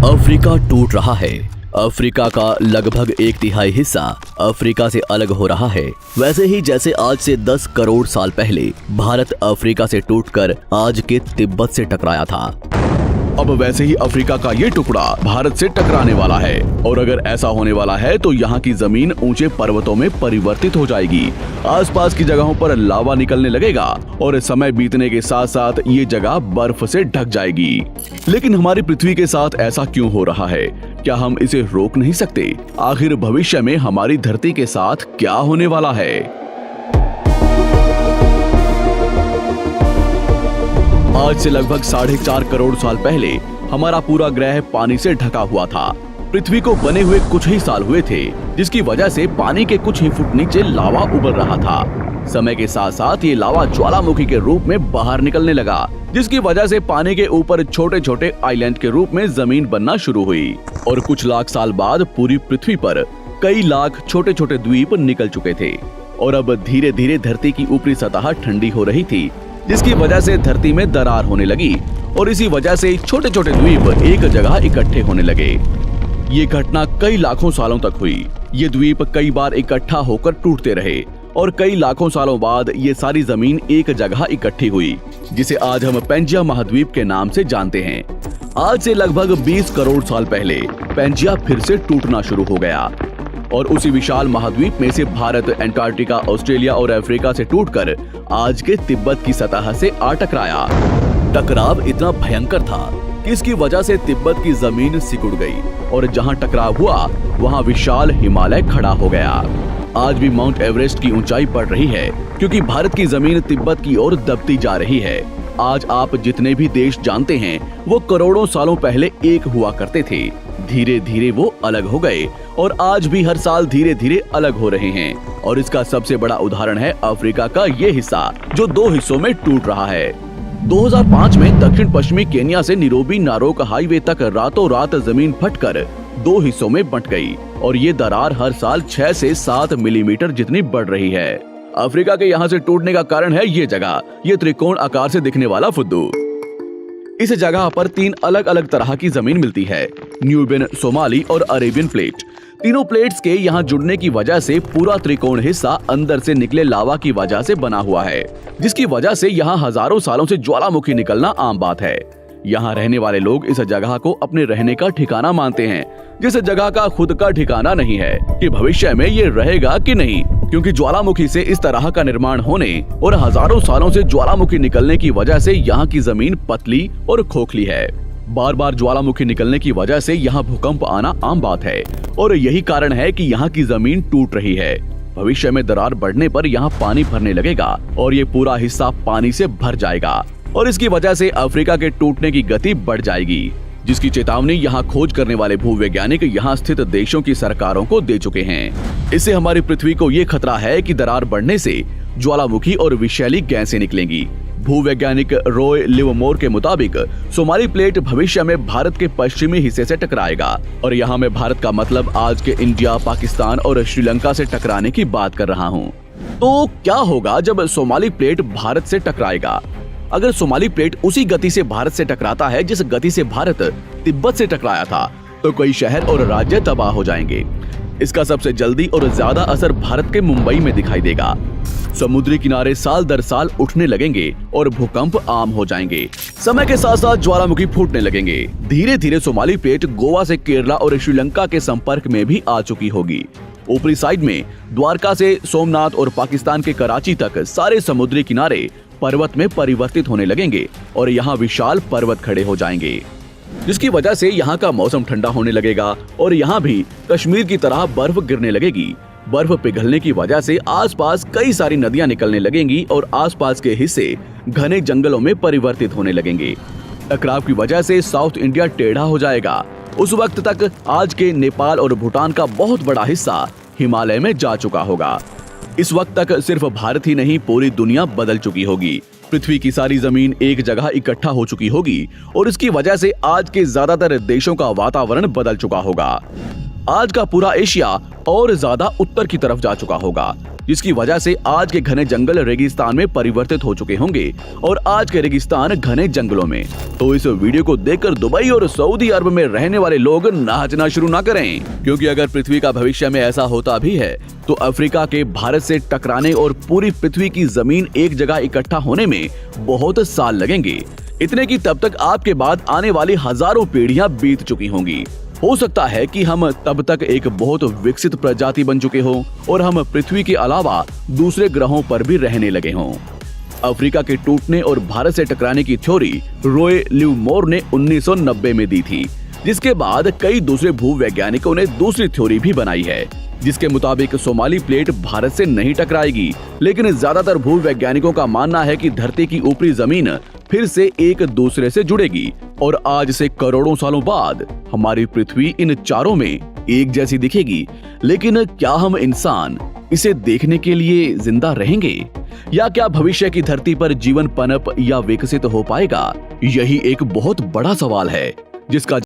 Africa टूट रहा है। अफ्रीका का लगभग 1/3 हिस्सा अफ्रीका से अलग हो रहा है। वैसे ही जैसे आज से 10 करोड़ साल पहले भारत अफ्रीका से टूटकर आज के तिब्बत से टकराया था, अब वैसे ही अफ्रीका का ये टुकड़ा भारत से टकराने वाला है। और अगर ऐसा होने वाला है तो यहाँ की जमीन ऊंचे पर्वतों में परिवर्तित हो जाएगी। आसपास की जगहों पर लावा निकलने लगेगा और समय बीतने के साथ साथ ये जगह बर्फ से ढक जाएगी। लेकिन हमारी पृथ्वी के साथ ऐसा क्यों हो रहा है? क्या हम इसे रोक नहीं सकते? आखिर भविष्य में हमारी धरती के साथ क्या होने वाला है? आज से लगभग 4.5 करोड़ साल पहले हमारा पूरा ग्रह पानी से ढका हुआ था। पृथ्वी को बने हुए कुछ ही साल हुए थे, जिसकी वजह से पानी के कुछ ही फुट नीचे लावा उबल रहा था। समय के साथ साथ ये लावा ज्वालामुखी के रूप में बाहर निकलने लगा, जिसकी वजह से पानी के ऊपर छोटे छोटे आइलैंड के रूप में जमीन बनना शुरू हुई। और कुछ लाख साल बाद पूरी पृथ्वी पर कई लाख छोटे छोटे द्वीप निकल चुके थे और अब धीरे धीरे धरती की ऊपरी सतह ठंडी हो रही थी, जिसकी वजह से धरती में दरार होने लगी और इसी वजह से छोटे छोटे द्वीप एक जगह इकट्ठे होने लगे। ये घटना कई लाखों सालों तक हुई। ये द्वीप कई बार इकट्ठा होकर टूटते रहे और कई लाखों सालों बाद ये सारी जमीन एक जगह इकट्ठी हुई, जिसे आज हम पेंजिया महाद्वीप के नाम से जानते हैं। आज से लगभग 20 करोड़ साल पहले पेंजिया फिर से टूटना शुरू हो गया और उसी विशाल महाद्वीप में से भारत, अंटार्कटिका, ऑस्ट्रेलिया और अफ्रीका से टूटकर आज के तिब्बत की सतह से आ टकराया। टकराव इतना भयंकर था कि इसकी वजह से तिब्बत की जमीन सिकुड़ गई और जहां टकराव हुआ वहां विशाल हिमालय खड़ा हो गया। आज भी माउंट एवरेस्ट की ऊंचाई बढ़ रही है क्योंकि भारत की जमीन तिब्बत की ओर दबती जा रही है। आज आप जितने भी देश जानते हैं वो करोड़ों सालों पहले एक हुआ करते थे। धीरे धीरे वो अलग हो गए और आज भी हर साल धीरे धीरे अलग हो रहे हैं। और इसका सबसे बड़ा उदाहरण है अफ्रीका का ये हिस्सा, जो 2 हिस्सों में टूट रहा है। 2005 में दक्षिण पश्चिमी केन्या से नीरोबी नारोक हाईवे तक रातों रात जमीन फटकर 2 हिस्सों में बंट गई और ये दरार हर साल 6 से 7 मिलीमीटर जितनी बढ़ रही है। अफ्रीका के यहाँ से टूटने का कारण है ये जगह, ये त्रिकोण आकार से दिखने वाला फुद्दू। इस जगह पर 3 अलग अलग तरह की जमीन मिलती है, न्यूबियन, सोमाली और अरेबियन प्लेट। तीनों प्लेट्स के यहाँ जुड़ने की वजह से पूरा त्रिकोण हिस्सा अंदर से निकले लावा की वजह से बना हुआ है, जिसकी वजह से यहाँ हजारों सालों से ज्वालामुखी निकलना आम बात है। यहाँ रहने वाले लोग इस जगह को अपने रहने का ठिकाना मानते हैं, जिस जगह का खुद का ठिकाना नहीं है कि भविष्य में ये रहेगा कि नहीं, क्योंकि ज्वालामुखी से इस तरह का निर्माण होने और हजारों सालों से ज्वालामुखी निकलने की वजह से यहाँ की जमीन पतली और खोखली है। बार बार ज्वालामुखी निकलने की वजह से यहाँ भूकंप आना आम बात है और यही कारण है कि यहाँ की जमीन टूट रही है। भविष्य में दरार बढ़ने पर यहाँ पानी भरने लगेगा और ये पूरा हिस्सा पानी से भर जाएगा और इसकी वजह से अफ्रीका के टूटने की गति बढ़ जाएगी, जिसकी चेतावनी यहाँ खोज करने वाले भूवैज्ञानिक यहाँ स्थित देशों की सरकारों को दे चुके हैं। इससे हमारी पृथ्वी को ये खतरा है कि दरार बढ़ने से ज्वालामुखी और विषैली गैसें निकलेंगी। भूवैज्ञानिक रॉय लिवमोर के मुताबिक सोमाली प्लेट भविष्य में भारत के पश्चिमी हिस्से से टकराएगा और यहाँ मैं भारत का मतलब आज के इंडिया, पाकिस्तान और श्रीलंका से टकराने की बात कर रहा हूँ। तो क्या होगा जब सोमाली प्लेट भारत से टकराएगा? अगर सोमाली प्लेट उसी गति से भारत से टकराता है जिस गति से भारत तिब्बत से टकराया था, तो कई शहर और राज्य तबाह हो जाएंगे। इसका सबसे जल्दी और ज्यादा असर भारत के मुंबई में दिखाई देगा। समुद्री किनारे साल दर साल उठने लगेंगे और भूकंप आम हो जाएंगे। समय के साथ साथ ज्वालामुखी फूटने लगेंगे। धीरे धीरे सोमाली प्लेट गोवा से केरला और श्रीलंका के संपर्क में भी आ चुकी होगी। ऊपरी साइड में द्वारका से सोमनाथ और पाकिस्तान के कराची तक सारे समुद्री किनारे पर्वत में परिवर्तित होने लगेंगे और यहाँ विशाल पर्वत खड़े हो जाएंगे, जिसकी वजह से यहाँ का मौसम ठंडा होने लगेगा और यहाँ भी कश्मीर की तरह बर्फ गिरने लगेगी। बर्फ पिघलने की वजह से आसपास कई सारी नदियां निकलने लगेंगी और आसपास के हिस्से घने जंगलों में परिवर्तित होने लगेंगे। टकराव की वजह से साउथ इंडिया टेढ़ा हो जाएगा। उस वक्त तक आज के नेपाल और भूटान का बहुत बड़ा हिस्सा हिमालय में जा चुका होगा। इस वक्त तक सिर्फ भारत ही नहीं, पूरी दुनिया बदल चुकी होगी। पृथ्वी की सारी जमीन एक जगह इकट्ठा हो चुकी होगी और इसकी वजह से आज के ज्यादातर देशों का वातावरण बदल चुका होगा। आज का पूरा एशिया और ज्यादा उत्तर की तरफ जा चुका होगा। जिसकी वजह से आज के घने जंगल रेगिस्तान में परिवर्तित हो चुके होंगे और आज के रेगिस्तान घने जंगलों में। तो इस वीडियो को देखकर दुबई और सऊदी अरब में रहने वाले लोग नाचना शुरू ना करें, क्योंकि अगर पृथ्वी का भविष्य में ऐसा होता भी है तो अफ्रीका के भारत से टकराने और पूरी पृथ्वी की जमीन एक जगह इकट्ठा होने में बहुत साल लगेंगे। इतने की तब तक आपके बाद आने वाली हजारों पीढ़ियां बीत चुकी होंगी। हो सकता है कि हम तब तक एक बहुत विकसित प्रजाति बन चुके हों और हम पृथ्वी के अलावा दूसरे ग्रहों पर भी रहने लगे हों। अफ्रीका के टूटने और भारत से टकराने की थ्योरी रॉय लिवमोर ने 1990 में दी थी, जिसके बाद कई दूसरे भूवैज्ञानिकों ने दूसरी थ्योरी भी बनाई है, जिसके मुताबिक सोमाली प्लेट भारत से नहीं टकराएगी। लेकिन ज्यादातर भूवैज्ञानिकों का मानना है कि धरती की ऊपरी जमीन फिर से एक दूसरे से जुड़ेगी और आज से करोड़ों सालों बाद हमारी पृथ्वी इन चारों में एक जैसी दिखेगी। लेकिन क्या हम इंसान इसे देखने के लिए जिंदा रहेंगे, या क्या भविष्य की धरती पर जीवन पनप या विकसित हो पाएगा? यही एक बहुत बड़ा सवाल है जिसका